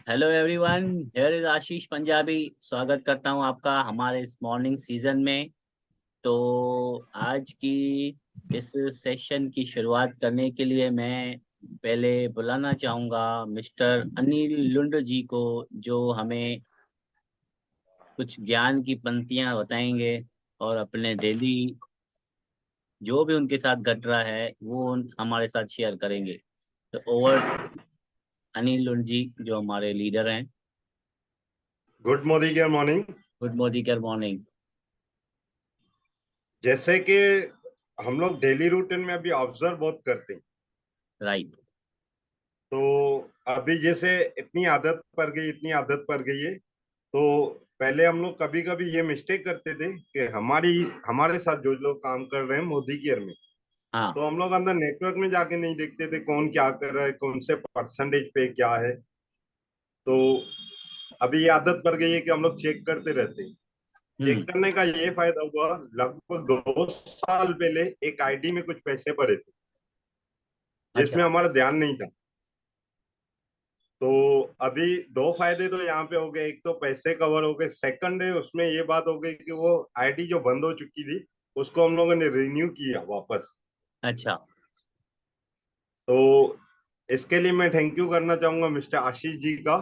Hello everyone, here is आशीष पंजाबी। स्वागत करता हूं आपका हमारे इस मॉर्निंग सीजन में। तो आज की इस सेशन की शुरुआत करने के लिए मैं पहले बुलाना चाहूंगा मिस्टर अनिल लुंड जी को, जो हमें कुछ ज्ञान की पंक्तियां बताएंगे और अपने डेली जो भी उनके साथ घट रहा है वो हमारे साथ शेयर करेंगे। तो ओवर अनिल लुंड जी, जो हमारे लीडर हैं। Good morning. Good morning morning. जैसे कि हम लोग डेली रूटीन में अभी ऑब्जर्व बहुत करते हैं। राइट। तो अभी जैसे इतनी आदत पड़ गई है। तो पहले हम लोग कभी कभी ये मिस्टेक करते थे कि हमारे साथ जो लोग काम कर रहे हैं मोदी केयर में, हाँ। तो हम लोग अंदर नेटवर्क में जाके नहीं देखते थे कौन क्या कर रहा है, कौन से परसेंटेज पे क्या है। तो अभी ये आदत पड़ गई है कि हम लोग चेक करते रहते हैं। हम्म। चेक करने का ये फायदा हुआ, लगभग 2 साल पहले एक आईडी में कुछ पैसे पड़े थे अच्छा। जिसमें हमारा ध्यान नहीं था। तो अभी दो फायदे तो यहाँ पे हो गए, एक तो पैसे कवर हो गए, सेकंड है उसमें ये बात हो गई कि वो आईडी जो बंद हो चुकी थी उसको हम लोगों ने रिन्यू किया वापस। अच्छा। तो इसके लिए मैं थैंक यू करना चाहूंगा मिस्टर आशीष जी का,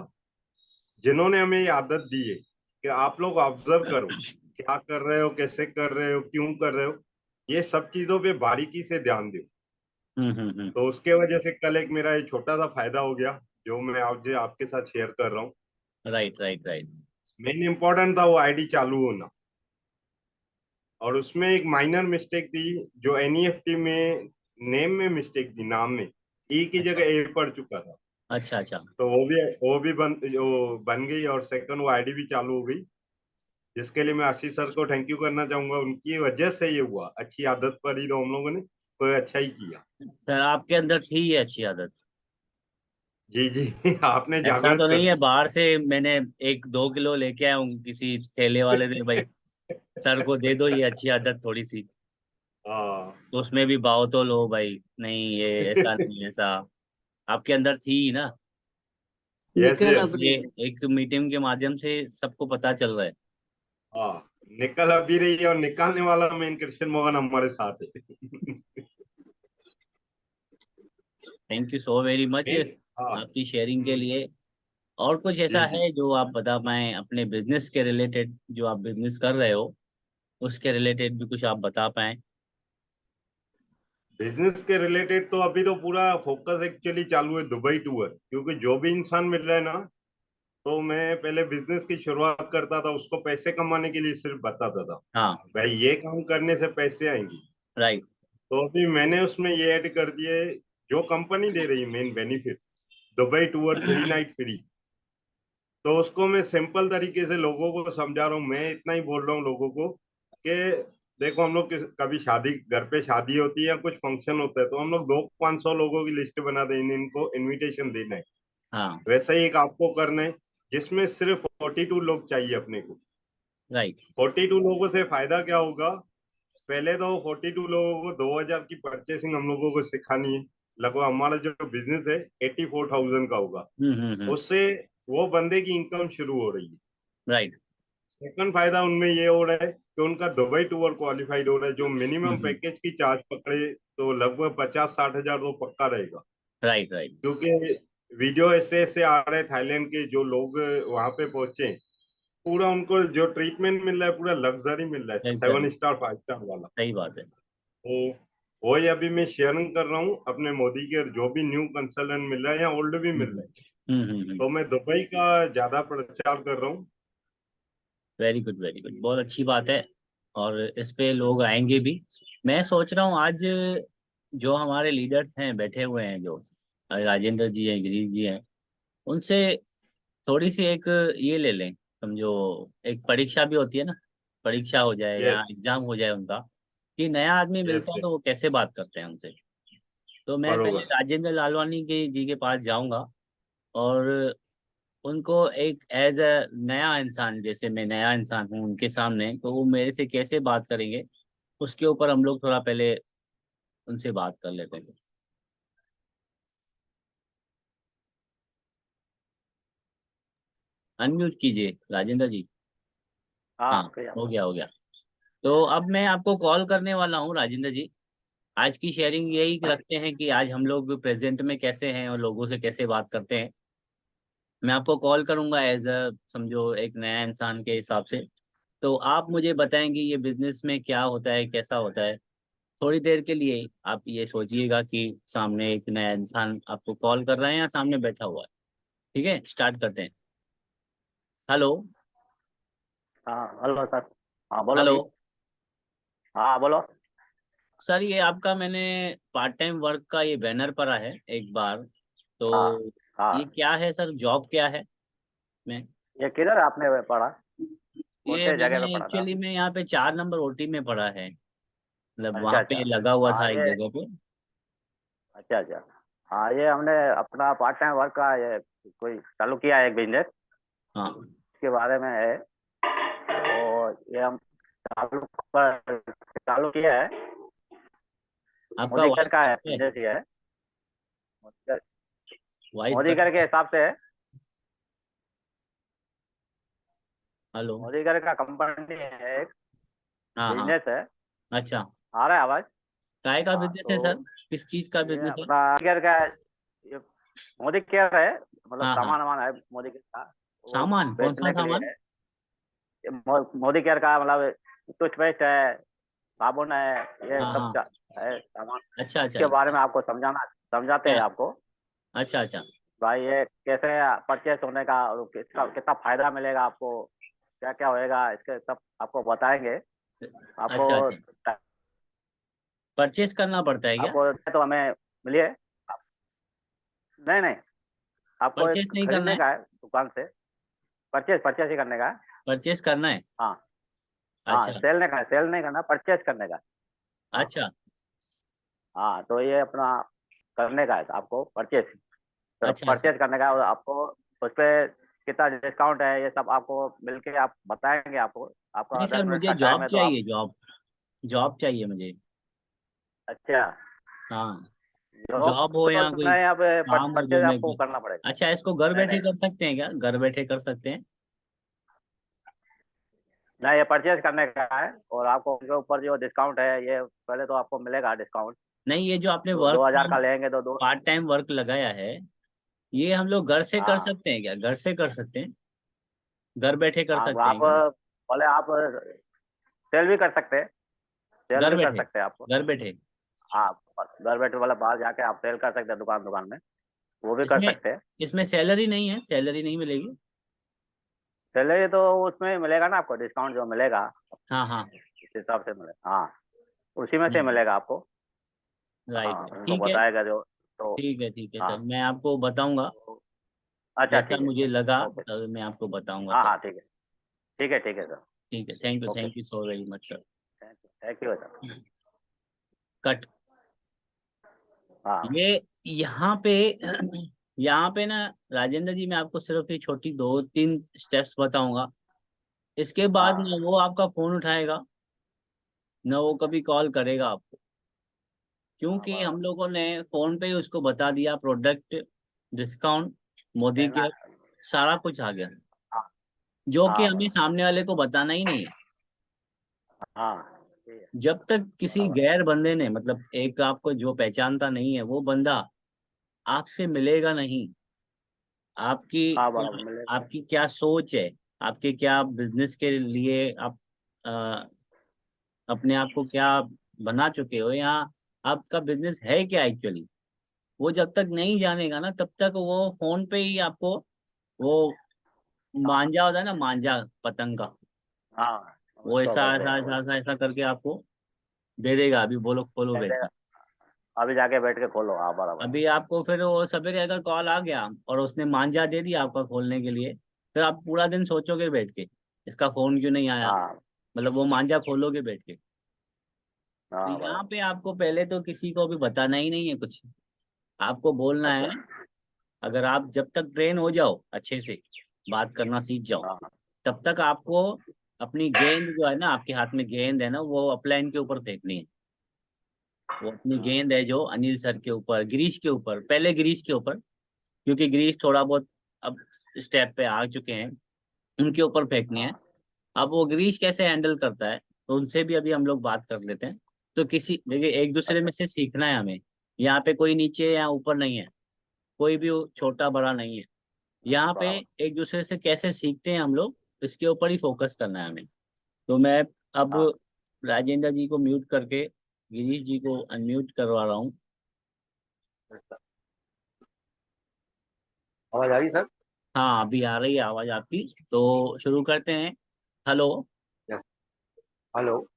जिन्होंने हमें ये आदत दी है कि आप लोग ऑब्जर्व करो क्या कर रहे हो, कैसे कर रहे हो, क्यों कर रहे हो, ये सब चीजों पे बारीकी से ध्यान दो। तो उसके वजह से कल एक मेरा ये छोटा सा फायदा हो गया जो मैं आज आपके साथ शेयर कर रहा हूँ। Right right right. Main important था वो आईडी चालू होना। और उसमें एक माइनर मिस्टेक थी, जो एनईएफटी में नेम में मिस्टेक थी, नाम में ई की अच्छा जगह ए पड़ चुका था। अच्छा। अच्छा। तो वो भी बन गई, और सेकंड वो आईडी भी चालू हो गई, जिसके लिए मैं आशीष सर को थैंक यू करना चाहूंगा। उनकी वजह से ये हुआ, अच्छी आदत पर ही तो हम लोगों ने कोई अच्छा ही किया। सर, आपके अंदर थी ये अच्छी आदत? जी जी आपने ऐसा जागृत तो कर नहीं है दी। बाहर से मैंने 1-2 किलो लेके आया हूँ किसी ठेले वाले से, भाई सर को दे दो ये अच्छी आदत थोड़ी सी, हाँ तो उसमें भी भाव तो लो भाई। नहीं, ये ऐसा नहीं, ऐसा आपके अंदर थी ही ना। यस निकल यस। अब ये एक मीटिंग के माध्यम से सबको पता चल रहा है। हाँ, निकल अभी रही है और निकालने वाला मेन कृष्ण मोहन हमारे साथ है। Thank you so very much हाँ। आपकी शेयरिंग के लिए। और कुछ ऐसा जी जी। है जो आप बता पाएं अपने बिजनेस के रिलेटेड, जो आप बिजनेस कर रहे हो उसके रिलेटेड भी कुछ आप बता पाएं? बिजनेस के रिलेटेड तो अभी तो पूरा फोकस एक्चुअली चालू है दुबई टूर, क्योंकि जो भी इंसान मिल रहा है ना, तो मैं पहले बिजनेस की शुरुआत करता था, उसको पैसे कमाने के लिए सिर्फ बताता था हाँ। भाई ये काम करने से पैसे आएंगे। राइट। तो अभी मैंने उसमें ये ऐड कर दिए, जो कंपनी दे रही है main benefit, Dubai tour 3 night free. तो उसको मैं सिंपल तरीके से लोगों को समझा रहा हूँ। मैं इतना ही बोल रहा हूँ लोगों को कि देखो, हम लोग कभी शादी, घर पे शादी होती है या कुछ फंक्शन होता है, तो हम लोग 200-500 लोगों की लिस्ट बना दें, इनको इनविटेशन देना है। हाँ। वैसा ही एक आपको करना है, जिसमें सिर्फ 42 लोग चाहिए अपने को। राइट। 42 लोगों से फायदा क्या होगा? पहले तो 42 लोगों को 2,000 की परचेसिंग हम लोगों को सिखानी है। लगभग हमारा जो बिजनेस है 84,000 का होगा। हम्म। उससे वो बंदे की इनकम शुरू हो रही है। राइट। सेकंड फायदा उनमें ये हो रहा है कि उनका दुबई टूर क्वालिफाइड हो रहा है, जो मिनिमम हम्म। पैकेज की चार्ज पकड़े तो लगभग 50-60 हजार तो पक्का रहेगा। Right right. क्योंकि वीडियो ऐसे ऐसे आ रहे हैं थाईलैंड के, जो लोग वहां पे पहुंचे, पूरा उनको जो ट्रीटमेंट मिल रहा है पूरा लग्जरी मिल रहा है, लग्जरी। 7 स्टार 5 स्टार वाला। सही बात है। तो वही अभी मैं शेयरिंग कर रहा हूँ अपने मोदी के, जो भी न्यू कंसल्टेंट मिल रहा है या ओल्ड भी मिल रहा है। तो मैं दुबई का ज्यादा प्रचार कर रहा हूँ। वेरी गुड वेरी गुड, बहुत अच्छी बात है। और इस पे लोग आएंगे भी। मैं सोच रहा हूँ आज जो हमारे लीडर्स हैं बैठे हुए हैं, जो राजेंद्र जी हैं, गिरीश जी हैं, उनसे थोड़ी सी एक ये ले लें, समझो एक परीक्षा भी होती है ना, परीक्षा हो जाए या यस एग्जाम हो जाए उनका, कि नया आदमी यस मिलता है यस। तो वो कैसे बात करते हैं उनसे। तो मैं पहले बरोबर। राजेंद्र लालवानी के जी के पास जाऊंगा और उनको एक एज अ नया इंसान, जैसे मैं नया इंसान हूँ उनके सामने, तो वो मेरे से कैसे बात करेंगे उसके ऊपर हम लोग थोड़ा पहले उनसे बात कर लेते हैं। अनम्यूट कीजिए राजेंद्र जी। हाँ, हाँ हो गया हो गया। तो अब मैं आपको कॉल करने वाला हूँ राजेंद्र जी। आज की शेयरिंग यही रखते हैं कि आज हम लोग प्रेजेंट में कैसे हैं और लोगों से कैसे बात करते हैं। मैं आपको कॉल करूंगा एज अ, समझो, एक नया इंसान के हिसाब से। तो आप मुझे बताएंगे ये बिजनेस में क्या होता है, कैसा होता है। थोड़ी देर के लिए आप ये सोचिएगा कि सामने एक नया इंसान आपको कॉल कर रहा है या सामने बैठा हुआ है। ठीक है, स्टार्ट करते हैं। हेलो। हाँ हेलो सर। हाँ बोलो हेलो जी। हाँ बोलो। सर, ये आपका मैंने पार्ट टाइम वर्क का ये बैनर पड़ा है एक बार। हाँ तो ये हाँ। क्या है सर, जॉब क्या है? मैं ये किधर आपने पढ़ा? कौन ये से मैंने जगह पे पढ़ा था? एक्चुअली में यहाँ पे 4 नंबर ओटी में पड़ा है, मतलब अच्छा वहाँ पे अच्छा। लगा हुआ हाँ था एक ये। जगह पे। अच्छा अच्छा। हाँ ये हमने अपना पार्ट टाइम वर्क का ये कोई चालू किया है एक बिजनेस। हाँ, के बारे में है। और ये हम चालू किया है। आपका मोदी कर वॉइस का है, कट है। बिजनेस ही है। वॉइस मोदी कट कर के है। हिसाब से है। हेलो। मोदी कर का कंपनी है, एक हाँ हाँ। बिजनेस है। अच्छा, आ रहा है आवाज? काय का हाँ बिजनेस है तो सर? किस चीज का ये बिजनेस है? अपना केयर का ये मोदी केयर है, मतलब हाँ हाँ। सामान वामान है मोदी केयर का। वो सामान, कौन सा बेचने के लिए सामान? है। ये मोदी केयर का मतलब टूथपेस्ट है, साबुन है, ये हाँ सब हाँ। है सामान। अच्छा अच्छा। इसके बारे में आपको समझाते क्या? हैं आपको। अच्छा अच्छा। भाई ये कैसे परचेस होने का और किसका कितना फायदा मिलेगा आपको, क्या क्या होएगा, इसके सब आपको बताएंगे। आपको अच्छा अच्छा। परचेस करना पड़ता है क्या? आपको तो हमें मिलिए। नहीं नहीं, आपको परचेस एक नहीं करना खरीदने है? का है दुकान से। परचेस परचेस ही करने का है। परचेस करना है। हाँ हाँ, अच्छा सेल नहीं करना, सेल नहीं करना, परचेस करने का। हाँ अच्छा हाँ, तो ये अपना करने का है आपको परचेस। तो अच्छा। अच्छा, परचेज करने का और आपको उस पर कितना डिस्काउंट है ये सब आपको मिलके आप बताएंगे आपको। आपका नहीं सर, 10 मिनट मुझे का टाइम जॉब है तो आप। चाहिए, जॉब। जॉब चाहिए मुझे। अच्छा। हाँ, जॉब जॉब हो तो या कोई नहीं, अब काम हो जो परचेज मैं आपको करना पड़ेगा। अच्छा, इसको घर नहीं बैठे नहीं कर सकते हैं क्या? घर बैठे कर सकते हैं? नहीं, ये परचेज करने का है। और आपको उसके ऊपर जो डिस्काउंट है ये पहले तो आपको मिलेगा डिस्काउंट। नहीं, ये जो आपने तो वर्क 2,000 फ्रॉम का लेंगे तो दो। पार्ट टाइम वर्क लगाया है, ये हम लोग घर से कर हाँ। सकते हैं क्या? घर से कर सकते हैं? घर बैठे कर आप सकते हैं क्या? बोले आप सेल भी कर सकते हैं। सेल घर भी कर बैठे, सकते हैं आप। घर बैठे। आप घर बैठे वाला बाहर जाके आप सेल कर सकते हैं दुकान दुकान में, वो भी कर इसमें सकते हैं। इसमें सैलरी नहीं है? सैलरी नहीं मिलेगी? सैलरी तो उसमें मिलेगा ना आपको, डिस्काउंट जो मिलेगा हाँ हाँ। उस हिसाब से मिलेगा। हाँ उसी में से हम्म, मिलेगा आपको। राइट हाँ है, उनको ठीक है। बताएगा जो। तो ठीक है हाँ सर, मैं आपको बताऊंगा। तो, अच्छा जैसा ठीक है। मुझे लगा ओके। तब मैं आपको बताऊंगा हाँ सर। हाँ ठीक है। ठीक है ठीक है सर। ठीक है, okay. Thank you so very much sir. Thank you sir. Cut. हाँ ये यहाँ पे यहाँ पे ना राजेंद्र जी, मैं आपको सिर्फ ये छोटी 2-3 स्टेप्स बताऊंगा। इसके बाद हाँ ना वो आपका फोन उठाएगा, ना वो कभी कॉल करेगा आपको। हाँ, क्योंकि हम बराबर। लोगों ने फोन पे ही उसको बता दिया, प्रोडक्ट, डिस्काउंट, मोदी देना। के, सारा कुछ आ गया, हाँ जो कि हाँ हमें बराबर। सामने वाले को बताना ही नहीं है। हाँ ठीक है। जब तक किसी बराबर। गैर बंदे ने, मतलब एक आपको जो पहचानता नहीं है वो बंदा आपसे मिलेगा नहीं। आपकी हाँ क्या, बराबर मिलेगा। आपकी क्या सोच है, आपके क्या बिजनेस के लिए आप अपने आप को क्या बना चुके हो, या आपका बिजनेस है क्या एक्चुअली, वो जब तक नहीं जानेगा ना तब तक वो फोन पे ही आपको वो हाँ मांझा होता है ना, मांझा पतंग का, हाँ, वो उसको ऐसा बोलते ऐसा हैं ऐसा वो। ऐसा ऐसा करके आपको दे देगा। अभी बोलो, खोलो कह बैठ देगा, के। अभी जाके बैठ के खोलो। हाँ बराबर। अभी आपको फिर वो सवेरे अगर कॉल आ गया और उसने मांझा दे दिया आपका खोलने के लिए, फिर आप पूरा दिन सोचोगे बैठ के, इसका फोन क्यों नहीं आया, हाँ मतलब वो मांझा खोलोगे बैठ के। तो हाँ यहाँ बराबर। पे आपको पहले तो किसी को भी बताना ही नहीं है कुछ। आपको बोलना है, अच्छा। अगर आप जब तक ट्रेन हो जाओ, अच्छे से बात करना सीख जाओ, हाँ तब तक आपको अपनी गेंद जो है ना, आपके हाथ में गेंद है ना, वो अपलाइन के ऊपर फेंकनी है। वो अपनी गेंद है जो अनिल सर के ऊपर, गिरीश के ऊपर, पहले गिरीश के ऊपर, क्योंकि गिरीश थोड़ा बहुत अब स्टेप पे आ चुके हैं। उनके ऊपर फेंकनी है। अब वो ग्रीश कैसे हैंडल करता है तो उनसे भी अभी हम लोग बात कर लेते हैं। तो किसी देखिए, एक दूसरे में से सीखना है हमें। यहाँ पे कोई नीचे या ऊपर नहीं है, कोई भी छोटा बड़ा नहीं है। यहाँ पे बराबर। एक दूसरे से कैसे सीखते हैं हम लोग, इसके ऊपर ही फोकस करना है हमें। तो मैं अब हाँ राजेंद्र जी को म्यूट करके गिरीश जी को अनम्यूट करवा रहा हूँ। सर, आवाज आ रही सर? हाँ, अभी आ रही है आवाज आपकी, तो शुरू करते हैं। Hello yes. हेलो।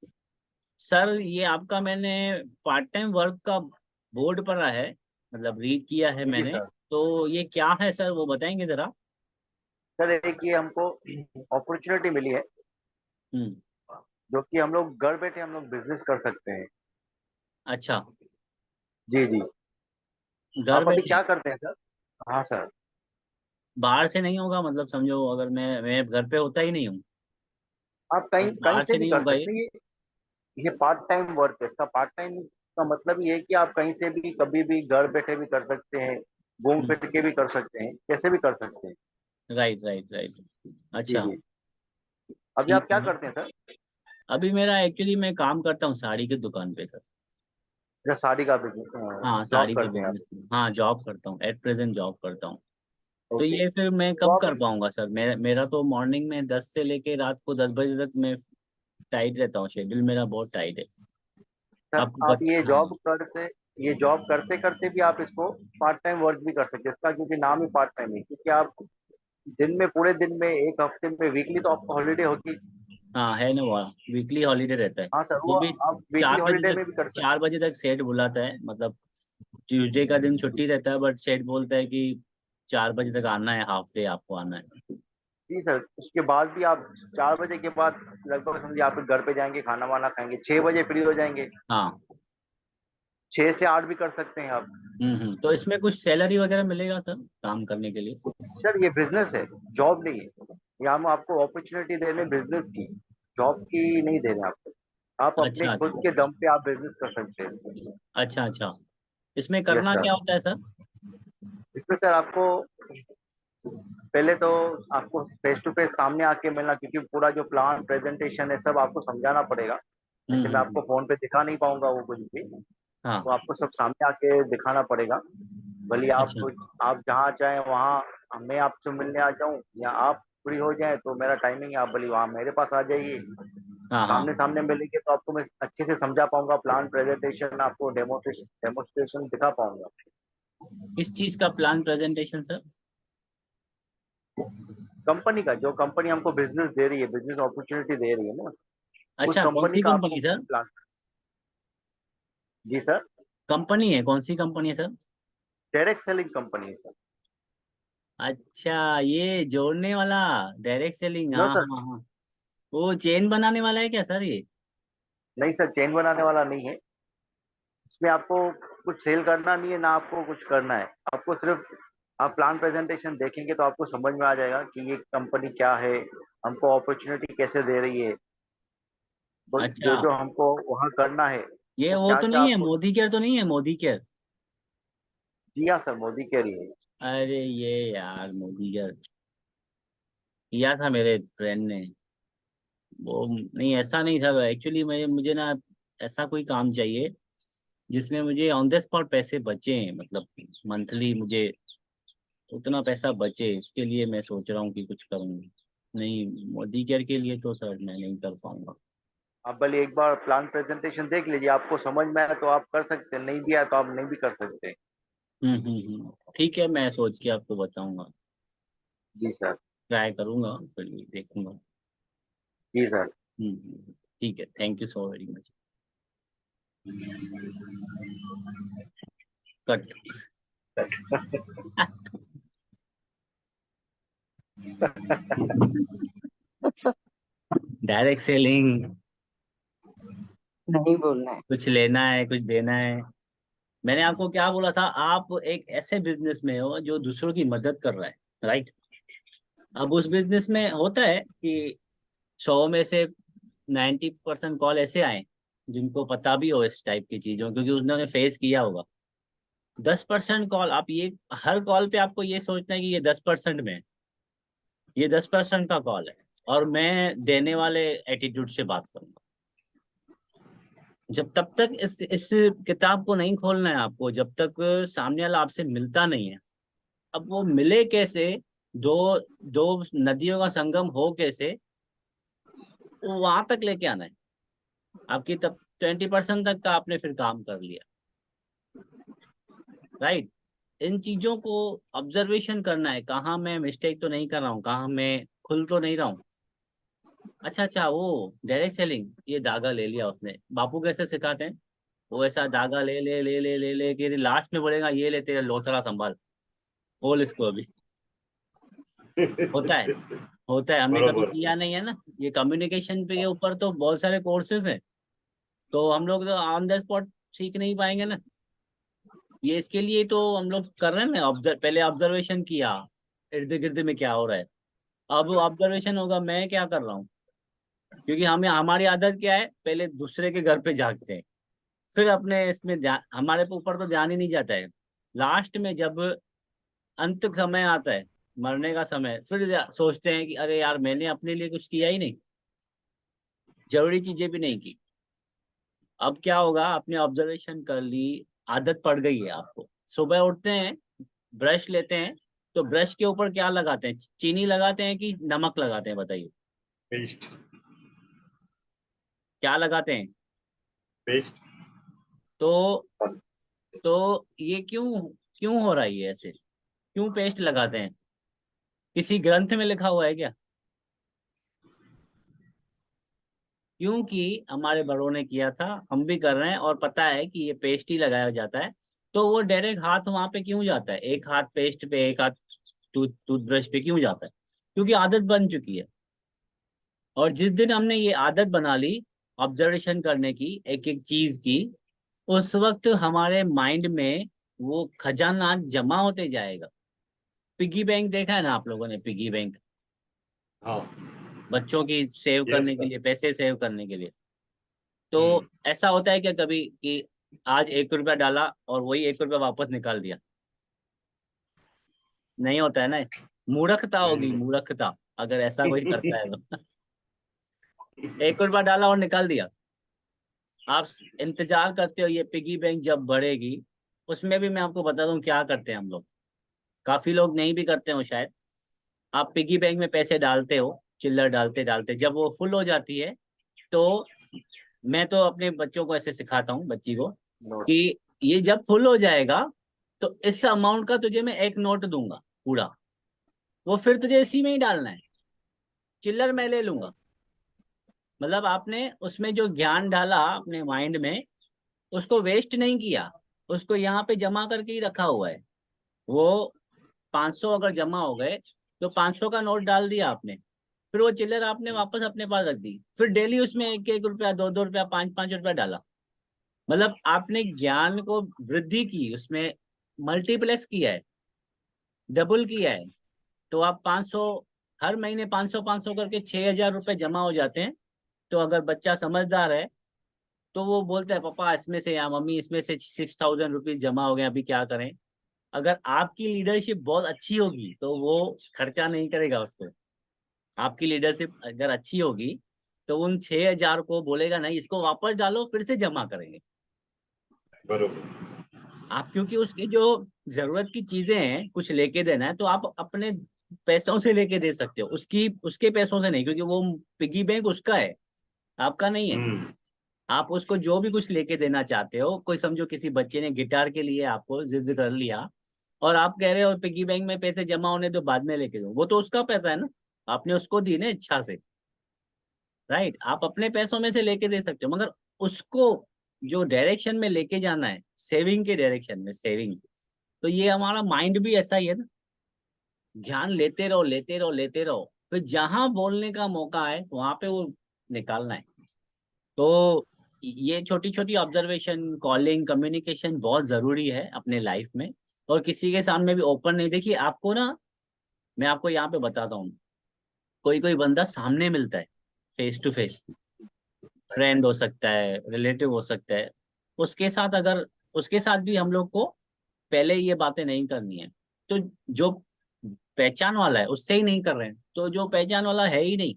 सर, ये आपका मैंने पार्ट टाइम वर्क का बोर्ड पढ़ा है, मतलब रीड किया है जी मैंने। सर। तो ये क्या है सर, वो बताएंगे जरा। सर एक ये हमको अपॉर्चुनिटी मिली है, हम्म। जो कि हम लोग घर बैठे हम लोग बिजनेस कर सकते हैं। अच्छा, जी जी। घर आप अभी बैठे। क्या करते हैं सर? हाँ सर। बाहर से नहीं होगा, मतलब समझो अगर मैं घर पे होता ही नहीं हूँ आप तो कहीं कहीं बाहर से से भी नहीं कर होगा ये। सकते हैं। ये पार्ट टाइम वर्क है। इसका पार्ट टाइम का मतलब ये है कि आप कहीं से भी कभी भी घर बैठे भी कर सकते हैं, घूम हम्म, फिर के भी कर सकते हैं, कैसे भी कर सकते हैं। Right right right. जी अच्छा, जी। अभी ठीक आप क्या है। करते हैं सर? अभी मेरा एक्चुअली मैं काम करता हूँ साड़ी की दुकान पे सर। अच्छा, साड़ी का बिजनेस हाँ, जॉब साड़ी का करते हैं आप? बिजनेस। हाँ, जॉब करता हूँ, एट प्रेजेंट जॉब करता हूँ। तो ओके। ये फिर मैं तो कब आप कर पाऊंगा सर? मेरा तो मॉर्निंग में 10 से लेके रात को 10 बजे तक मैं टाइट रहता हूँ, शेड्यूल मेरा बहुत टाइट है। सर आपको आप पता, हाँ। ये जॉब करते करते भी आप इसको पार्ट टाइम वर्क भी कर सकते हैं। इसका क्योंकि नाम ही पार्ट टाइम है, क्योंकि आप दिन में पूरे दिन में एक हफ्ते में वीकली तो आपको हॉलीडे होगी। हाँ, है ना, वहाँ वीकली हॉलीडे रहता है। हाँ सर, वो वो भी आप वीकली 4 बजे हॉलीडे तक। में भी कर सकते 4 बजे तक सेठ बुलाता है, मतलब ट्यूसडे का दिन छुट्टी रहता है, बट सेठ बोलता है कि 4 बजे तक आना है, हाफ डे आपको आना है। हैं। जी सर, उसके बाद भी आप 4 बजे के बाद लगभग समझिए आप घर पे जाएंगे, खाना वाना खाएंगे, 6 बजे फ्री हो जाएंगे। हाँ। 6 से 8 भी कर सकते हैं आप। तो इसमें कुछ सैलरी वगैरह मिलेगा सर काम करने के लिए? सर ये बिजनेस है, जॉब नहीं है। ये हम आपको अपॉर्चुनिटी दे रहे हैं बिजनेस की, जॉब की नहीं दे रहे हैं आपको। आप अपने अच्छा खुद अच्छा। के दम पे आप बिजनेस कर सकते हैं। अच्छा अच्छा। इसमें यस करना सर। क्या होता है सर? इसमें सर आपको पहले तो आपको फेस टू फेस सामने आके मिलना, क्योंकि पूरा जो प्लान प्रेजेंटेशन है सब आपको समझाना पड़ेगा। जैसे मैं आपको हम्म। फोन पे दिखा नहीं पाऊंगा वो कुछ भी, तो हाँ। आपको सब सामने आके दिखाना पड़ेगा। भले अच्छा। आप जहाँ चाहें वहाँ मैं आपसे मिलने आ जाऊँ, या आप फ्री हो जाए तो मेरा टाइमिंग है, आप भले वहाँ मेरे पास आ जाइए। हाँ हाँ। सामने सामने मिलेंगे तो आपको मैं अच्छे से समझा पाऊंगा, प्लान प्रेजेंटेशन आपको डेमोस्ट्रेशन दिखा पाऊंगा। किस चीज का प्लान प्रेजेंटेशन सर? कंपनी का, जो कंपनी हमको बिजनेस दे रही है, बिजनेस अपॉर्चुनिटी दे रही है ना, उस अच्छा, कौन कंपनी सी का आपको कंपनी सर? प्लान। जी सर। कंपनी है, कौन सी कंपनी है सर? डायरेक्ट सेलिंग कंपनी है सर। अच्छा, ये जोड़ने वाला, डायरेक्ट सेलिंग, नो हाँ सर। हाँ हाँ। वो चेन बनाने वाला है क्या सर ये? नहीं सर, चेन बनाने वाला नहीं है। इसमें आपको कुछ सेल करना नहीं है ना, आपको कुछ करना है। आपको सिर्फ आप प्लान प्रेजेंटेशन देखेंगे तो आपको समझ में आ जाएगा कि ये कंपनी क्या है, हमको अपॉर्चुनिटी कैसे दे रही है, तो जो अच्छा, जो हमको वहाँ करना है, ये वो वो क्या तो क्या नहीं है, आपको। मोदी केयर तो नहीं है, मोदी केयर? जी हाँ सर, मोदी कह रही है। अरे ये यार, मोदी केयर किया था मेरे फ्रेंड ने। वो नहीं, ऐसा नहीं था एक्चुअली, मुझे ना ऐसा कोई काम चाहिए जिसमें मुझे ऑन द स्पॉट पैसे बचे, मतलब मंथली मुझे उतना पैसा बचे, इसके लिए मैं सोच रहा हूँ कि कुछ करूँ। नहीं, मोदी केयर के लिए तो सर मैं नहीं कर पाऊंगा। आप भले एक बार प्लान प्रेजेंटेशन देख लीजिए, आपको समझ में आया तो आप कर सकते हैं, नहीं भी आया तो आप नहीं भी कर सकते। ठीक है, मैं सोच के आपको बताऊंगा। जी सर। ट्राई करूंगा, फिर देखूंगा। जी सर। ठीक है, thank you so very much. Cut. Direct selling, नहीं बोलना है। कुछ लेना है कुछ देना है। मैंने आपको क्या बोला था, आप एक ऐसे बिजनेस में हो जो दूसरों की मदद कर रहा है, राइट? अब उस बिजनेस में होता है कि 100 में से 90% कॉल ऐसे आए जिनको पता भी हो इस टाइप की चीजों, क्योंकि उन्होंने फेस किया होगा। 10% कॉल, आप ये हर कॉल पे आपको ये सोचना है कि ये 10% में है। ये 10% का कॉल है, और मैं देने वाले एटीट्यूड से बात करूंगा। जब तब तक इस किताब को नहीं खोलना है आपको, जब तक सामने वाला आपसे मिलता नहीं है। अब वो मिले कैसे? दो दो नदियों का संगम हो कैसे, वो वहां तक लेके आना है। आपकी तब 20% तक का आपने फिर काम कर लिया, राइट। इन चीजों को ऑब्जर्वेशन करना है, कहाँ मैं मिस्टेक तो नहीं कर रहा हूँ, कहाँ मैं खुल तो नहीं रहा हूँ। अच्छा अच्छा, वो डायरेक्ट सेलिंग, ये धागा ले लिया उसने। बापू कैसे सिखाते हैं? वो ऐसा धागा ले ले ले ले ले ले के लास्ट में बोलेगा ये ले तेरा लोथड़ा संभाल, खोल इसको अभी। होता है, होता है, हमने कभी बरोबर। किया नहीं है ना। ये कम्युनिकेशन पे के ऊपर तो बहुत सारे कोर्सेज हैं, तो हम लोग तो ऑन द स्पॉट सीख नहीं पाएंगे ना। ये इसके लिए तो हम लोग कर रहे हैं ना, पहले ऑब्जर्वेशन किया इर्द गिर्द में क्या हो रहा है। अब ऑब्जर्वेशन होगा मैं क्या कर रहा हूँ, क्योंकि हमें हमारी आदत क्या है, पहले दूसरे के घर पे जागते हैं, फिर अपने इसमें ध्यान, हमारे ऊपर तो ध्यान ही नहीं जाता है। लास्ट में जब अंत समय आता है, मरने का समय, फिर सोचते हैं कि अरे यार मैंने अपने लिए कुछ किया ही नहीं, जरूरी चीजें भी नहीं की। अब क्या होगा, आपने ऑब्जर्वेशन कर ली, आदत पड़ गई है आपको। सुबह उठते हैं, ब्रश लेते हैं, तो ब्रश के ऊपर क्या लगाते हैं? चीनी लगाते हैं कि नमक लगाते हैं, बताइए। पेस्ट। क्या लगाते हैं? पेस्ट। तो तो ये क्यों क्यों हो रहा है ये ऐसे? क्यों पेस्ट लगाते हैं? किसी ग्रंथ में लिखा हुआ है क्या? क्योंकि हमारे बड़ों ने किया था, हम भी कर रहे हैं, और पता है कि ये पेस्ट ही लगाया जाता है। तो वो डायरेक्ट हाथ वहां पे क्यों जाता है? एक हाथ पेस्ट पे, एक हाथ टूथब्रश पे क्यों जाता है? क्योंकि आदत बन चुकी है। और जिस दिन हमने ये आदत बना ली ऑब्जर्वेशन करने की, एक एक चीज की, उस वक्त हमारे माइंड में वो खजाना जमा होते जाएगा। पिगी बैंक देखा है ना आप लोगों ने? पिगी बैंक, हाँ। बच्चों की सेव यस करने के सर। लिए, पैसे सेव करने के लिए। तो हम्म। ऐसा होता है क्या कभी कि आज 1 रुपया डाला और वही 1 रुपया वापस निकाल दिया? नहीं होता है ना। मूर्खता होगी, नहीं। मूर्खता, अगर ऐसा कोई करता है तो। 1 रुपया डाला और निकाल दिया। आप इंतजार करते हो ये पिगी बैंक जब बढ़ेगी। उसमें भी मैं आपको बता दूं क्या करते हैं हम लोग, काफी लोग नहीं भी करते हो शायद। आप पिगी बैंक में पैसे डालते हो, चिल्लर डालते डालते, जब वो फुल हो जाती है, तो मैं तो अपने बच्चों को ऐसे सिखाता हूँ, बच्ची को, नोट। कि ये जब फुल हो जाएगा तो इस अमाउंट का तुझे मैं एक नोट दूंगा पूरा, वो फिर तुझे इसी में ही डालना है, चिल्लर मैं ले लूंगा। मतलब आपने उसमें जो ज्ञान डाला अपने माइंड में, उसको वेस्ट नहीं किया, उसको यहाँ पे जमा करके ही रखा हुआ है। वो 500 अगर जमा हो गए, तो 500 का नोट डाल दिया आपने, फिर वो चिल्लर आपने वापस अपने पास रख दी, फिर डेली उसमें 1 1 रुपया, 2 2 रुपया, 5 5 रुपया डाला। मतलब आपने ज्ञान को वृद्धि की, उसमें मल्टीप्लेक्स किया है, डबल किया है। तो आप 500, हर महीने 500 500 करके 6,000 रुपये जमा हो जाते हैं। तो अगर बच्चा समझदार है, तो वो बोलता है पापा इसमें से, या मम्मी इसमें से 6,000 रुपीज जमा हो गए, अभी क्या करें? अगर आपकी लीडरशिप बहुत अच्छी होगी तो वो खर्चा नहीं करेगा उसको। आपकी लीडरशिप अगर अच्छी होगी, तो उन 6,000 को बोलेगा नहीं, इसको वापस डालो, फिर से जमा करेंगे। बरोबर। आप क्योंकि उसकी जो जरूरत की चीजें हैं, कुछ लेके देना है, तो आप अपने पैसों से लेके दे सकते हो, उसकी उसके पैसों से नहीं, क्योंकि वो पिगी बैंक उसका है, आपका नहीं है। हम्म। आप उसको जो भी कुछ लेके देना चाहते हो, कोई समझो किसी बच्चे ने गिटार के लिए आपको जिद कर लिया, और आप कह रहे हो पिगी बैंक में पैसे जमा होने दो, बाद में लेके दो, वो तो उसका पैसा है ना, आपने उसको दी ना इच्छा से, राइट। आप अपने पैसों में से लेके दे सकते हो, मगर उसको जो डायरेक्शन में लेके जाना है, सेविंग के डायरेक्शन में, सेविंग। तो ये हमारा माइंड भी ऐसा ही है ना, ज्ञान लेते रहो लेते रहो लेते रहो, फिर जहां बोलने का मौका है वहां पे वो निकालना है। तो ये छोटी छोटी ऑब्जर्वेशन, कॉलिंग, कम्युनिकेशन बहुत जरूरी है अपने लाइफ में। और किसी के सामने भी ओपन नहीं, देखिए आपको ना, मैं आपको यहाँ पे बताता हूँ, कोई कोई बंदा सामने मिलता है, फेस टू फेस, फ्रेंड हो सकता है, रिलेटिव हो सकता है, उसके साथ अगर, उसके साथ भी हम लोग को पहले ये बातें नहीं करनी है। तो जो पहचान वाला है उससे ही नहीं कर रहे हैं, तो जो पहचान वाला है ही नहीं,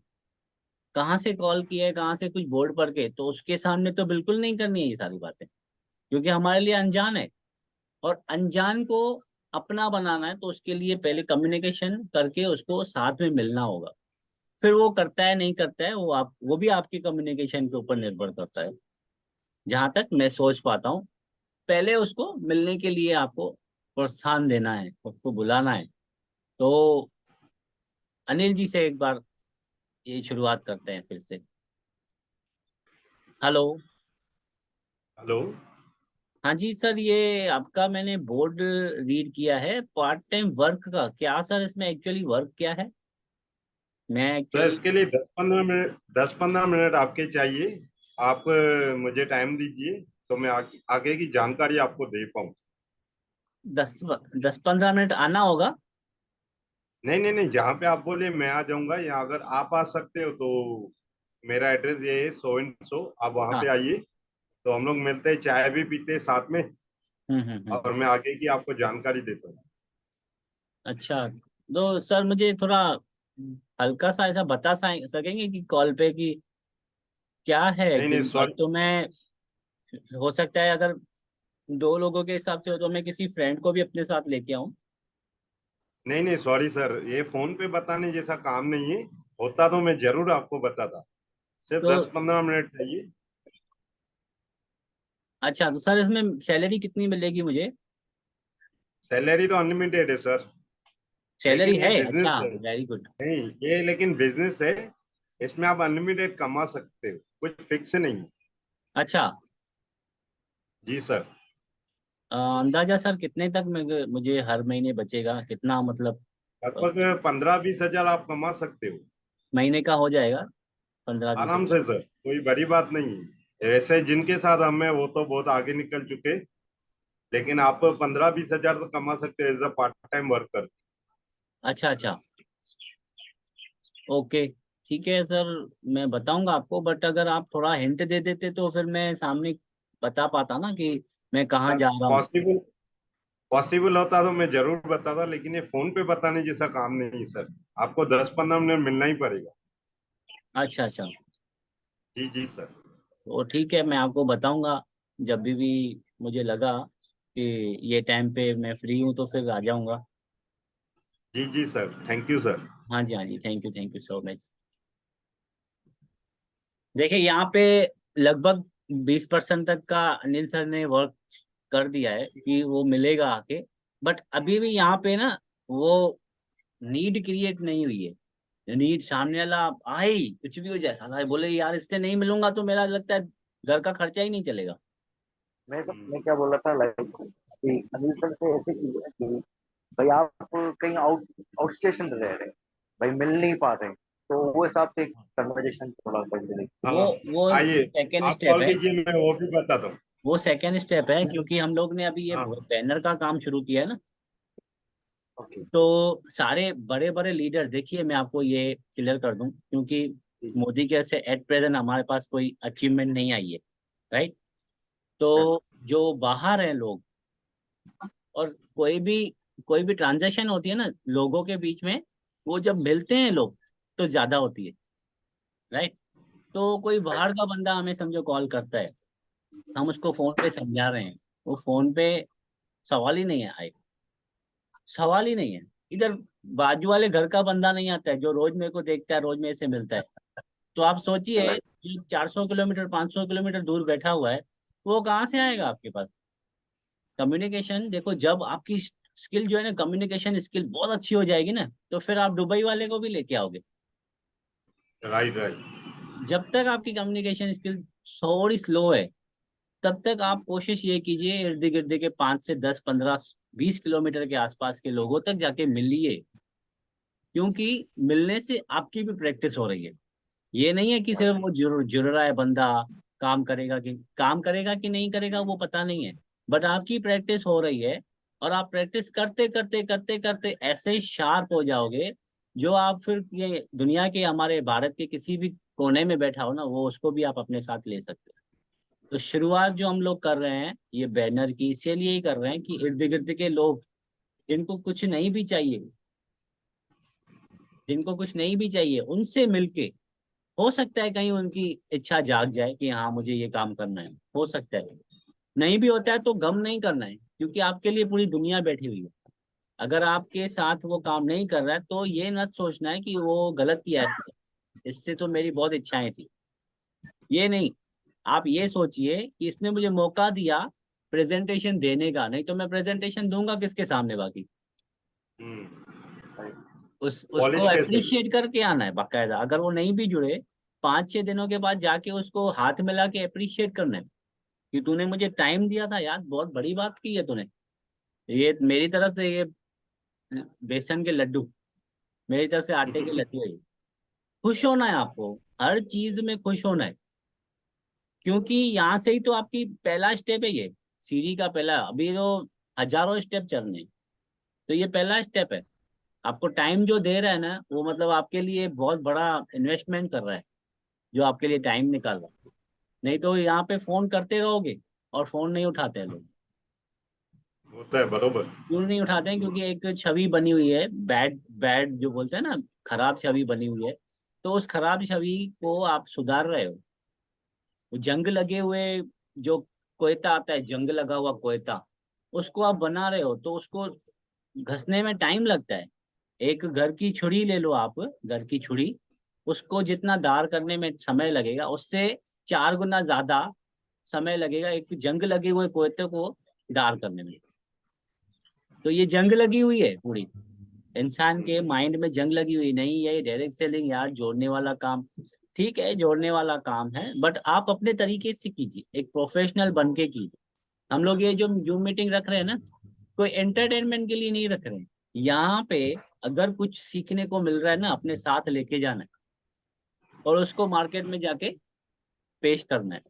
कहाँ से कॉल किया है, कहाँ से कुछ बोर्ड पढ़ के, तो उसके सामने तो बिल्कुल नहीं करनी है ये सारी बातें, क्योंकि हमारे लिए अनजान है। और अनजान को अपना बनाना है, तो उसके लिए पहले कम्युनिकेशन करके उसको साथ में मिलना होगा। फिर वो करता है नहीं करता है, वो भी आपकी कम्युनिकेशन के ऊपर निर्भर करता है, जहां तक मैं सोच पाता हूँ। पहले उसको मिलने के लिए आपको प्रोत्साहन देना है, उसको बुलाना है। तो अनिल जी से एक बार ये शुरुआत करते हैं फिर से। हेलो। हेलो। हाँ जी सर, ये आपका मैंने बोर्ड रीड किया है पार्ट टाइम वर्क का, क्या सर इसमें एक्चुअली वर्क क्या है? मैं सर एक्चुअली इसके लिए 10-15 मिनट आपके चाहिए। आप मुझे टाइम दीजिए तो मैं आगे की जानकारी आपको दे पाऊँ। 10-15 मिनट आना होगा। नहीं नहीं नहीं, जहाँ पे आप बोले मैं आ जाऊंगा। यहाँ अगर आप आ सकते हो तो मेरा एड्रेस ये है, सो एंड सो, आप वहाँ पे हाँ। आइए। तो हम लोग मिलते हैं, चाय भी पीते हैं साथ में, और मैं आगे की आपको जानकारी देता हूँ। अच्छा, तो सर मुझे थोड़ा हल्का सा ऐसा बता सकेंगे कि कॉल पे कि क्या है, नहीं नहीं क्योंकि अब सॉरी। तो मैं, हो सकता है अगर 2 लोगों के हिसाब से हो तो मैं किसी फ्रेंड को भी अपने साथ लेके आऊं। नहीं नहीं सॉरी सर, ये फोन पे बताने जैसा काम नहीं है। होता तो मैं जरूर आपको बताता। सिर्फ तो 10-15 मिनट चाहिए। अच्छा, तो सर इसमें सैलरी कितनी मिलेगी मुझे? सैलरी तो अनलिमिटेड है सर। सैलरी लेकिन ये है? बिजनेस अच्छा, है। Very good. नहीं, ये लेकिन बिजनेस है। इसमें आप अनलिमिटेड कमा सकते हो, कुछ फिक्स नहीं। अच्छा, जी सर। अंदाजा सर कितने तक मुझे हर महीने बचेगा, कितना मतलब अ, लगभग 15-20 हजार आप कमा सकते हो। महीने का हो जाएगा 15-20 आराम हजार? से सर, कोई बड़ी बात नहीं है। ऐसे जिनके साथ हम हैं वो तो बहुत आगे निकल चुके। लेकिन आप 15-20 हजार तो कमा सकते हो as a part time worker. अच्छा अच्छा, ओके, ठीक है सर, मैं बताऊंगा आपको, बट अगर आप थोड़ा हिंट दे देते तो फिर मैं सामने बता पाता ना कि मैं कहाँ जा रहा हूँ। पॉसिबल पॉसिबल होता तो मैं जरूर बताता, लेकिन ये फोन पे बताने जैसा काम नहीं है सर। आपको 10-15 मिनट मिलना ही पड़ेगा। अच्छा अच्छा, जी जी सर। तो ठीक है, मैं आपको बताऊंगा जब भी मुझे लगा कि ये टाइम पे मैं फ्री हूँ तो फिर आ जाऊंगा। जी जी सर, थैंक यू सर। हाँ जी, हाँ जी, थैंक यू सो मच। देखिए यहाँ पे लगभग 20% तक का अनिल सर ने वर्क कर दिया है कि वो मिलेगा आके, बट अभी भी यहाँ पे ना वो नीड क्रिएट नहीं हुई है। नीड सामने वाला आए, कुछ भी हो जाए, साला बोले यार इससे नहीं मिलूंगा तो मेरा लगता है घर का खर्चा ही नहीं चलेगा। मैं क्या बोल रहा था, लाइक कि अनिल सर से ऐसे की है कि भाई आप कहीं आउट स्टेशन रह रहे हैं, भाई मिल नहीं पा रहे हैं, तो वो हिसाब से कन्वर्जेशन थोड़ा कर दे। वो हाँ, वो आइए, सेकेंड आप स्टेप कॉल है। कीजिए, मैं वो भी बताता हूँ। वो सेकेंड स्टेप है, क्योंकि हम लोग ने अभी ये हाँ बैनर का काम शुरू किया है ना। ओके। तो सारे बड़े बड़े लीडर, देखिए मैं आपको ये क्लियर कर दूं, क्योंकि मोदी के से एट प्रेजेंट हमारे पास कोई अचीवमेंट नहीं आई है, राइट? तो जो बाहर हैं लोग, और कोई भी ट्रांजैक्शन होती है ना लोगों के बीच में, वो जब मिलते हैं लोग तो ज्यादा होती है, राइट? तो कोई बाहर का बंदा हमें समझो कॉल करता है, हम उसको फोन पे समझा रहे हैं, वो फोन पे सवाल ही नहीं है आए, सवाल ही नहीं है। इधर बाजू वाले घर का बंदा नहीं आता है जो रोज मेरे को देखता है, रोज मेरे से मिलता है। तो आप सोचिए, राइट। 400 किलोमीटर 500 किलोमीटर दूर बैठा हुआ है, वो कहाँ से आएगा आपके पास? कम्युनिकेशन देखो, जब आपकी स्किल जो है ना, कम्युनिकेशन स्किल बहुत अच्छी हो जाएगी ना, तो फिर आप दुबई वाले को भी लेके आओगे। Right right. जब तक आपकी कम्युनिकेशन स्किल थोड़ी स्लो है, तब तक आप कोशिश ये कीजिए इर्द गिर्द के 5 से 10 15 20 किलोमीटर के आसपास के लोगों तक जाके मिलिए, क्योंकि मिलने से आपकी भी प्रैक्टिस हो रही है। ये नहीं है कि सिर्फ वो जुड़ रहा है बंदा, काम करेगा कि नहीं करेगा वो पता नहीं है, बट आपकी प्रैक्टिस हो रही है। और आप प्रैक्टिस करते करते करते करते ऐसे शार्प हो जाओगे, जो आप फिर ये दुनिया के, हमारे भारत के किसी भी कोने में बैठा हो ना, वो उसको भी आप अपने साथ ले सकते हो। तो शुरुआत जो हम लोग कर रहे हैं ये बैनर की, इसीलिए ही कर रहे हैं कि इर्द गिर्द के लोग जिनको कुछ नहीं भी चाहिए, जिनको कुछ नहीं भी चाहिए, उनसे मिलके हो सकता है कहीं उनकी इच्छा जाग जाए कि हाँ मुझे ये काम करना है। हो सकता है, नहीं भी होता है तो गम नहीं करना है, क्योंकि आपके लिए पूरी दुनिया बैठी हुई है। अगर आपके साथ वो काम नहीं कर रहा है तो ये मत सोचना है कि वो गलत किया है, इससे तो मेरी बहुत इच्छाएं थी। ये नहीं, आप ये सोचिए कि इसने मुझे मौका दिया प्रेजेंटेशन देने का, नहीं तो मैं प्रेजेंटेशन दूंगा किसके सामने बाकी। उसको पॉलिश कैसे? अप्रिशिएट करके आना है बाकायदा। अगर वो नहीं भी जुड़े, 5-6 दिनों के बाद जाके उसको हाथ मिला के अप्रिशिएट करना है कि तूने मुझे टाइम दिया था यार, बहुत बड़ी बात की है तूने। ये मेरी तरफ से ये बेसन के लड्डू, मेरी तरफ से आटे के लड्डू है ये। खुश होना है आपको, हर चीज में खुश होना है, क्योंकि यहाँ से ही तो आपकी पहला स्टेप है ये, सीढ़ी का पहला। अभी तो हजारों स्टेप चलने हैं, तो ये पहला स्टेप है। आपको टाइम जो दे रहा है ना, वो मतलब आपके लिए बहुत बड़ा इन्वेस्टमेंट कर रहा है, जो आपके लिए टाइम निकाल रहा है। नहीं तो यहाँ पे फोन करते रहोगे और फोन नहीं उठाते हैं लोग। होता है बरोबर। क्यों नहीं उठाते हैं? क्योंकि एक छवि बनी हुई है, बैड बैड जो बोलते हैं ना, खराब छवि बनी हुई है। तो उस खराब छवि को आप सुधार रहे हो। वो जंग लगे हुए जो कोयता आता है, जंग लगा हुआ कोयता, उसको आप बना रहे हो तो उसको घसने में टाइम लगता है। एक घर की छुरी ले लो आप, घर की छुरी, उसको जितना दार करने में समय लगेगा, उससे 4 गुना ज्यादा समय लगेगा एक जंग लगे हुए कोयते को दार करने में। तो ये जंग लगी हुई है पूरी, इंसान के माइंड में जंग लगी हुई नहीं। ये डायरेक्ट सेलिंग यार, जोड़ने वाला काम ठीक है, जोड़ने वाला काम है, बट आप अपने तरीके से कीजिए, एक प्रोफेशनल बन के कीजिए। हम लोग ये जो जूम मीटिंग रख रहे हैं ना, कोई एंटरटेनमेंट के लिए नहीं रख रहे हैं। यहाँ पे अगर कुछ सीखने को मिल रहा है ना, अपने साथ लेके जाना है और उसको मार्केट में जाके पेश करना है।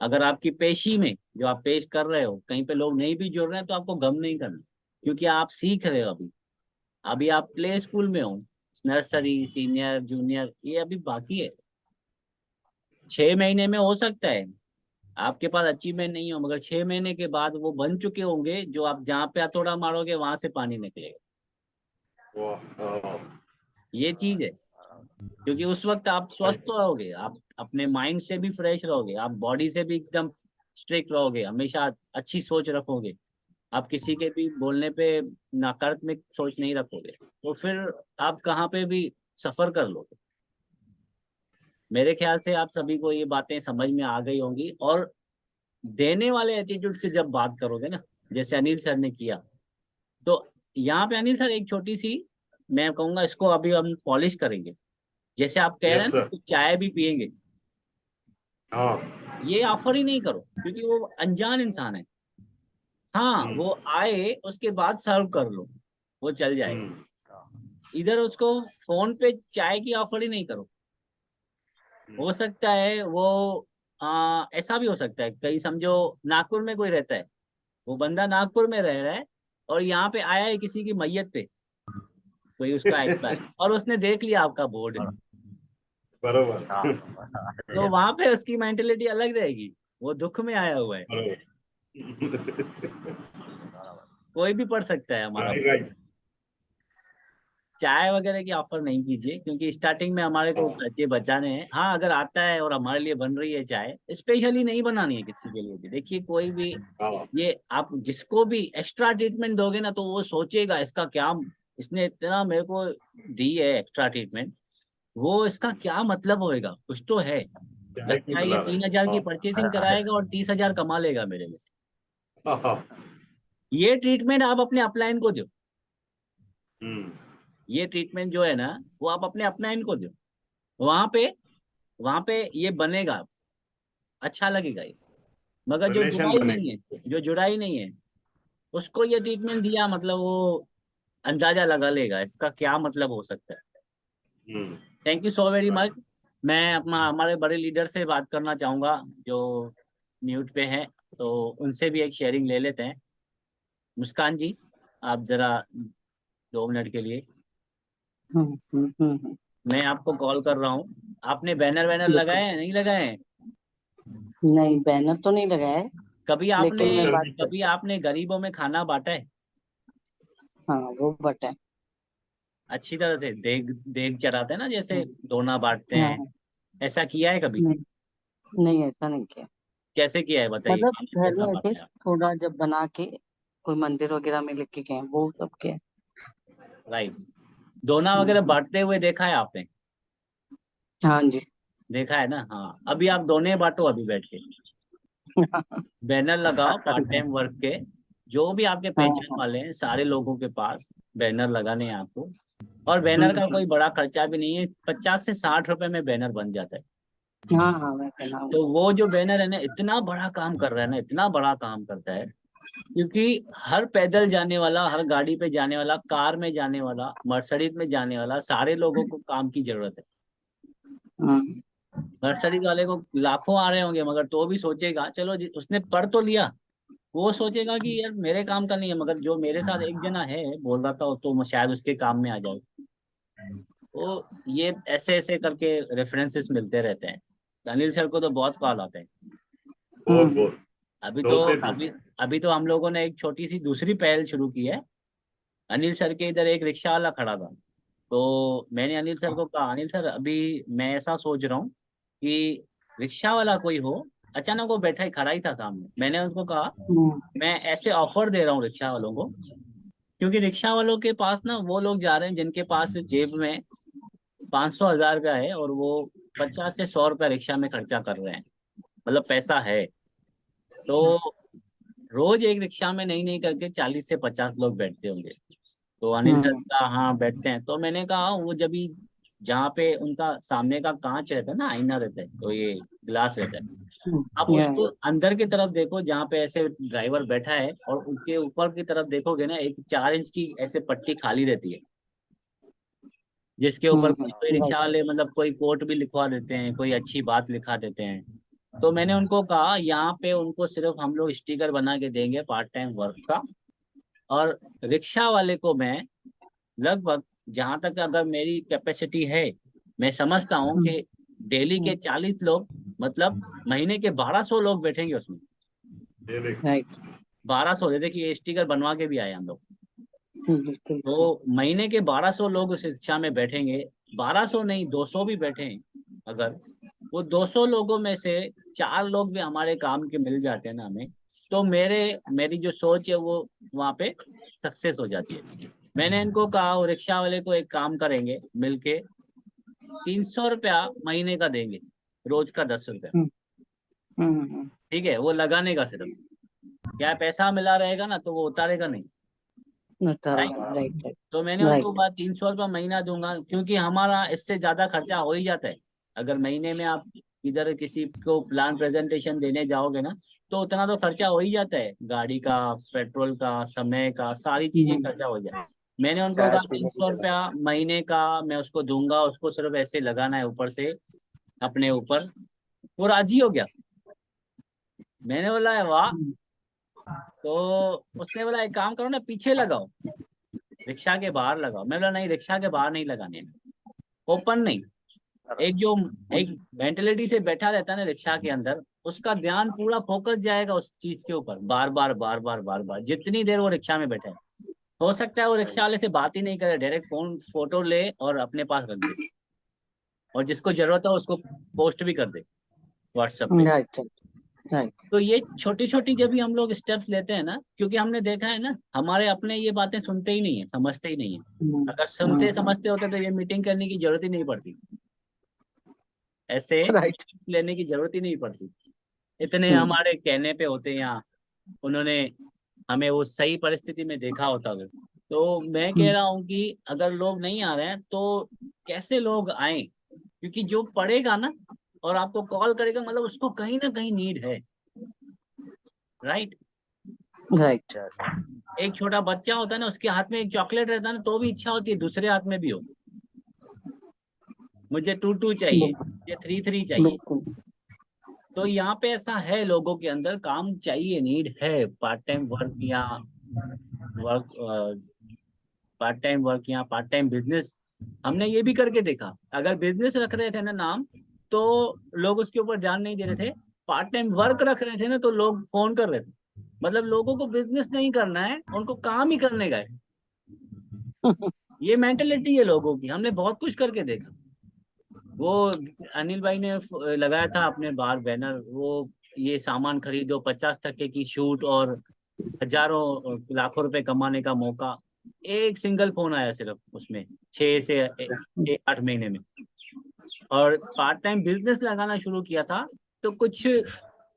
अगर आपकी पेशी में जो आप पेश कर रहे हो कहीं पे लोग नहीं भी जुड़ रहे हैं, तो आपको गम नहीं करना, क्योंकि आप सीख रहे हो अभी। अभी आप प्ले स्कूल में हो, नर्सरी, सीनियर, जूनियर, ये अभी बाकी है। 6 महीने में हो सकता है आपके पास अचीवमेंट नहीं हो, मगर 6 महीने के बाद वो बन चुके होंगे, जो आप जहाँ पे हथौड़ा मारोगे वहां से पानी निकलेगा। वाह। ये चीज है, क्योंकि उस वक्त आप स्वस्थ रहोगे, आप अपने माइंड से भी फ्रेश रहोगे, आप बॉडी से भी एकदम स्ट्रिक्ट रहोगे, हमेशा अच्छी सोच रखोगे, आप किसी के भी बोलने पे नकारात्मक सोच नहीं रखोगे, तो फिर आप कहाँ पे भी सफर कर लोगे। मेरे ख्याल से आप सभी को ये बातें समझ में आ गई होंगी। और देने वाले एटीट्यूड से जब बात करोगे ना, जैसे अनिल सर ने किया, तो यहाँ पे अनिल सर एक छोटी सी, मैं कहूंगा इसको अभी हम पॉलिश करेंगे। जैसे आप कह रहे यस हैं ना सर। कि चाय भी पियेंगे, हाँ। ये ऑफर ही नहीं करो, क्योंकि वो अनजान इंसान है। हाँ, हम्म। वो आए उसके बाद सर्व कर लो, वो चल जाएगा। हम्म। इधर उसको फोन पे चाय की ऑफर ही नहीं करो। हो सकता है वो ऐसा भी हो सकता है, कहीं समझो नागपुर में कोई रहता है, वो बंदा नागपुर में रह रहा है और यहाँ पे आया है किसी की मैयत पे, कोई उसका एक्सपायर, और उसने देख लिया आपका बोर्ड, बरोबर। तो वहां पे उसकी मेंटेलिटी अलग रहेगी। वो दुख में आया हुआ है। कोई भी पढ़ सकता है हमारा राइट बोर्ड। राइट। चाय वगैरह की ऑफर नहीं कीजिए, क्योंकि स्टार्टिंग में हमारे को खर्चे बचाने हैं। हाँ, अगर आता है और हमारे लिए बन रही है चाय, स्पेशली नहीं बनानी है किसी के लिए भी। देखिए कोई भी, हाँ। ये आप जिसको भी एक्स्ट्रा ट्रीटमेंट दोगे ना, तो वो सोचेगा इसका क्या, इसने इतना मेरे को दी है एक्स्ट्रा ट्रीटमेंट, वो इसका क्या मतलब होएगा, कुछ तो है। चाय लगता क्यों है ये पिला रहे 3,000 की हैं? परचेसिंग कराएगा और 30,000 कमा लेगा मेरे में से। हाँ हाँ। ये ट्रीटमेंट आप अपने अपलाइन को दो। हम्म। ये ट्रीटमेंट जो है ना, वो आप अपने अपलाइन को दो। वहां पे वहां पे ये बनेगा, अच्छा लगेगा ये। मगर जो जुड़ा रिलेशन ही बने। नहीं है, जो जुड़ा ही नहीं है, उसको ये ट्रीटमेंट दिया मतलब वो अंदाजा लगा लेगा इसका क्या मतलब हो सकता है। Hmm. Thank you so very much. मैं अपना हमारे बड़े लीडर से बात करना चाहूंगा, जो म्यूट पे हैं, तो उनसे भी एक शेयरिंग ले लेते हैं। मुस्कान जी, आप जरा 2 मिनट के लिए, मैं आपको कॉल कर रहा हूँ। आपने बैनर वैनर बिल्कुल। लगाए हैं नहीं लगाए हैं? नहीं, बैनर तो नहीं लगा है, कभी आपने लेकिन मैं पोस्टर बात भी। कर। कभी आपने गरीबों में खाना बांटा है? हाँ, वो बट है। अच्छी तरह से देग देग चढ़ाते हैं ना, जैसे दोना बांटते हैं, हाँ, ऐसा किया है कभी? नहीं नहीं ऐसा नहीं किया। कैसे किया है बताइए, मतलब खाना घर कैसा में ऐसे बांटा है? थोड़ा जब बना के कोई मंदिर वगैरह में लेके गए वो सब किया। राइट। दोना वगैरह बांटते हुए देखा है आपने? हाँ जी। देखा है ना, हाँ। अभी आप दोने बांटो, अभी बैठ के बैनर लगाओ पार्ट टाइम वर्क के, जो भी आपके हाँ पहचान हाँ। वाले हैं सारे लोगों के पास बैनर लगाने हैं आपको। और बैनर का हम्म, कोई बड़ा खर्चा भी नहीं है, 50 से 60 रुपए में बैनर बन जाता है। हाँ हाँ मैं बनाऊंगा। तो वो जो बैनर है ना, इतना बड़ा काम कर रहा है ना, इतना बड़ा काम करता है, क्योंकि हर पैदल जाने वाला, हर गाड़ी पे जाने वाला, कार में जाने वाला, मर्सिडीज में जाने वाला, सारे लोगों को काम की जरूरत है। हम्म मर्सिडीज वाले को लाखों आ रहे होंगे, मगर तो भी सोचेगा, चलो उसने पढ़ तो लिया, वो सोचेगा कि यार मेरे काम का नहीं है, मगर जो मेरे साथ एक जना है बोल रहा था तो शायद उसके काम में आ जाए। तो ये ऐसे ऐसे करके रेफरेंसेस मिलते रहते हैं। अनिल सर को तो बहुत कॉल आते हैं। बहुत हम्म बहुत। अभी दो तो से तीन। अभी अभी तो हम लोगों ने एक छोटी सी दूसरी पहल शुरू की है। अनिल सर के इधर एक रिक्शा वाला खड़ा था, तो मैंने अनिल सर को कहा, अनिल सर अभी मैं ऐसा सोच रहा हूँ कि रिक्शा वाला कोई हो। अचानक वो बैठा ही खड़ा ही था सामने, मैंने उनको कहा हम्म मैं ऐसे ऑफर दे रहा हूँ रिक्शा वालों को, क्योंकि रिक्शा वालों के पास ना वो लोग जा रहे हैं जिनके पास जेब में 500 1000 का है, और वो 50 से 100 रुपया रिक्शा में खर्चा कर रहे हैं, मतलब पैसा है। तो रोज एक रिक्शा में नहीं नहीं करके 40 से 50 लोग बैठते होंगे। तो अनिल सर हम्म का हाँ बैठते हैं, तो मैंने कहा वो जब भी जहाँ पे उनका सामने का कांच रहता है ना, आईना रहता है, तो ये ग्लास रहता है, आप या उसको अंदर की तरफ देखो जहाँ पे ऐसे ड्राइवर बैठा है, और उसके ऊपर की तरफ देखोगे ना, एक 4 इंच की ऐसे पट्टी खाली रहती है, जिसके ऊपर कोई कोई रिक्शा राइट। वाले मतलब कोई कोट भी लिखवा देते हैं, कोई अच्छी बात लिखा देते हैं। तो मैंने उनको कहा यहाँ पे उनको सिर्फ हम लोग स्टिकर बना के देंगे पार्ट टाइम वर्क का, और रिक्शा वाले को मैं लगभग, जहां तक अगर मेरी कैपेसिटी है, मैं समझता हूँ कि डेली के 40 लोग, मतलब महीने के 1200 लोग बैठेंगे उसमें। ये देख। राइट। 1200, देखिए ये स्टिकर बनवा के भी आए हम लोग। बिल्कुल। तो महीने के 1200 लोग उस रिक्शा में बैठेंगे, 1200 नहीं 200 भी बैठे, अगर वो 200 लोगों में से 4 लोग भी हमारे काम के मिल जाते हैं ना हमें, तो मेरी जो सोच है वो वहाँ पे सक्सेस हो जाती है। मैंने इनको कहा वो रिक्शा वाले को एक काम करेंगे मिलके, 300 रुपया महीने का देंगे, रोज का 10 रुपया। हम्म हम्म ठीक है, वो लगाने का सिर्फ, क्या है, पैसा मिला रहेगा ना तो वो उतारेगा नहीं। Right right. राइट तो मैंने उनको राइट। कहा 300 रुपया महीना दूंगा, क्योंकि हमारा इससे ज्यादा खर्चा हो ही जाता है। अगर महीने में आप इधर किसी को प्लान प्रेजेंटेशन देने जाओगे ना, तो उतना तो खर्चा हो ही जाता है, गाड़ी का, पेट्रोल का, समय का, सारी चीजें खर्चा हो जाए। मैंने उनको चाय कहा पीने तीन की सौ जगह। रुपया महीने का मैं उसको दूंगा, उसको सिर्फ ऐसे लगाना है ऊपर से अपने ऊपर। वो राजी हो गया। मैंने बोला वाह। तो उसने बोला एक काम करो ना, पीछे लगाओ, रिक्शा के बाहर लगाओ। मैं बोला नहीं, रिक्शा के बाहर नहीं लगाने, ओपन नहीं। एक जो एक मेंटेलिटी से बैठा रहता है ना रिक्शा के अंदर, उसका ध्यान पूरा फोकस जाएगा उस चीज के ऊपर, बार बार बार बार बार बार, जितनी देर वो रिक्शा में बैठा है। हो सकता है वो रिक्शा वाले से बात ही नहीं करे, डायरेक्ट फोन फोटो ले और अपने पास रख दे, और जिसको जरूरत है उसको पोस्ट भी कर दे व्हाट्सएप पे। Right right. तो ये छोटी छोटी जब भी हम लोग स्टेप्स लेते हैं ना, क्योंकि हमने देखा है ना, हमारे अपने ये बातें सुनते ही नहीं है, समझते ही नहीं है। अगर सुनते समझते होते तो ये मीटिंग करने की जरूरत ही नहीं पड़ती, ऐसे राइट। लेने की जरूरत ही नहीं पड़ती। इतने हमारे कहने पे होते हैं यहाँ, उन्होंने हमें वो सही परिस्थिति में देखा होता है। तो मैं कह रहा हूँ कि अगर लोग नहीं आ रहे हैं तो कैसे लोग आए, क्योंकि जो पढ़ेगा ना और आपको कॉल करेगा, मतलब उसको कहीं ना कहीं नीड है। राइट। राइट। एक छोटा बच्चा होता है ना, उसके हाथ में एक चॉकलेट रहता है ना, तो भी इच्छा होती है दूसरे हाथ में भी हो, मुझे 2 2 चाहिए, बिल्कुल मुझे 3 3 चाहिए। बिल्कुल। तो यहाँ पे ऐसा है, लोगों के अंदर काम चाहिए, नीड है पार्ट टाइम वर्क, या वर्क पार्ट टाइम बिजनेस। हमने ये भी करके देखा, अगर बिजनेस रख रहे थे ना नाम, तो लोग उसके ऊपर ध्यान नहीं दे रहे थे। पार्ट टाइम वर्क रख रहे थे ना, तो लोग फोन कर रहे थे। मतलब लोगों को बिजनेस नहीं करना है, उनको काम ही करने का है। ये मेंटेलिटी है लोगों की, हमने बहुत कुछ करके देखा। वो अनिल भाई ने लगाया था अपने बाहर बैनर, वो ये सामान खरीदो 50% की छूट और हजारों लाखों रुपए कमाने का मौका। एक सिंगल फोन आया सिर्फ उसमें 6 से 8 महीने में। और पार्ट टाइम बिजनेस लगाना शुरू किया था तो कुछ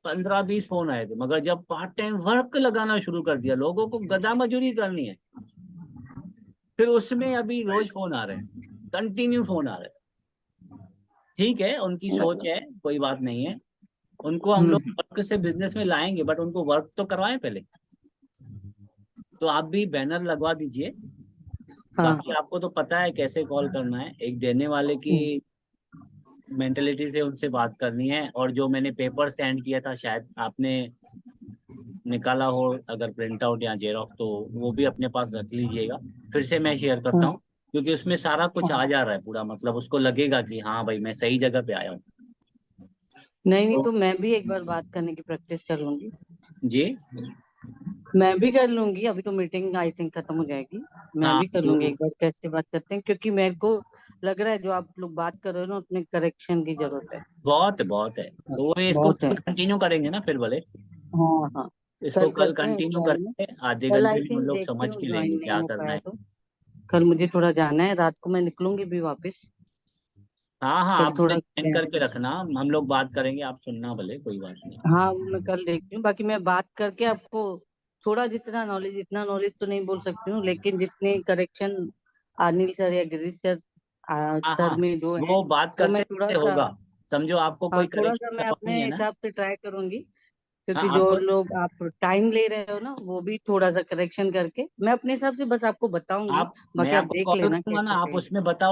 15-20 फोन आए थे, मगर जब पार्ट टाइम वर्क लगाना शुरू कर दिया, लोगों को गधा मजदूरी करनी है, फिर उसमें अभी रोज फोन आ रहे हैं, कंटिन्यू फोन आ रहे हैं। ठीक है, उनकी सोच है, कोई बात नहीं है, उनको हम लोग वर्क से बिजनेस में लाएंगे, बट उनको वर्क तो करवाएं पहले। तो आप भी बैनर लगवा दीजिए। हाँ बाकी आपको तो पता है कैसे कॉल करना है, एक देने वाले की मेंटेलिटी से उनसे बात करनी है। और जो मैंने पेपर सेंड किया था, शायद आपने निकाला हो अगर प्रिंट आउट या जेरॉक्स, तो वो भी अपने पास रख लीजिएगा। फिर से मैं शेयर करता हूँ, क्योंकि उसमें सारा कुछ आ जा रहा है पूरा, मतलब उसको लगेगा कि हाँ भाई मैं सही जगह पे आया हूँ। नहीं नहीं, तो तो मैं भी एक बार बात करने की प्रैक्टिस कर लूंगी। जी, मैं भी कर लूंगी, अभी तो मीटिंग आई थिंक खत्म हो जाएगी। मैं हाँ भी कर लूंगी एक बार कैसे बात करते हैं, क्योंकि मेरे को लग रहा है जो आप लोग बात कर रहे हो ना, उसमें करेक्शन की जरूरत है। बहुत बहुत है, तो वो इसको बहुत है। कंटिन्यू करेंगे ना फिर भले। हाँ हाँ, इसको कल कल करते हैं कंटिन्यू ज्वाइन में। करेंगे, आधे कल घंटे आई में हम थिंक लोग देखती समझ हूँ, के ज्वाइन लेंगे नहीं क्या हो करना पाया है। तो कल मुझे थोड़ा जाना है, रात को मैं निकलूंगी भी वापस। हाँ हाँ, कल आप थोड़ा प्लान करके रखना, हम लोग बात करेंगे, आप सुनना भले, कोई बात नहीं। हाँ, वो मैं कल देखती हूँ। बाकी मैं बात करके आपको थोड़ा जितना नॉलेज, इतना नॉलेज तो नहीं बोल सकती हूँ, लेकिन जितने करेक्शन अनिल सर या गिरीश सर हाँ सर हाँ, में जो है, वो बात वो मैं करते थोड़ा करते सा, होगा। समझो आपको हाँ कोई थोड़ा सा करेक्शन मैं अपने करवानी है ना। हिसाब से ट्राई करूंगी। हाँ क्योंकि जो आपको, लोग आप टाइम ले रहे हो ना, वो भी थोड़ा सा करेक्शन करके मैं अपने हिसाब से बस आपको बताऊंगी। मैं बाकी आप आपको देख कॉल लेना करूंगा ना, कैसे आप सही। उसमें बताओ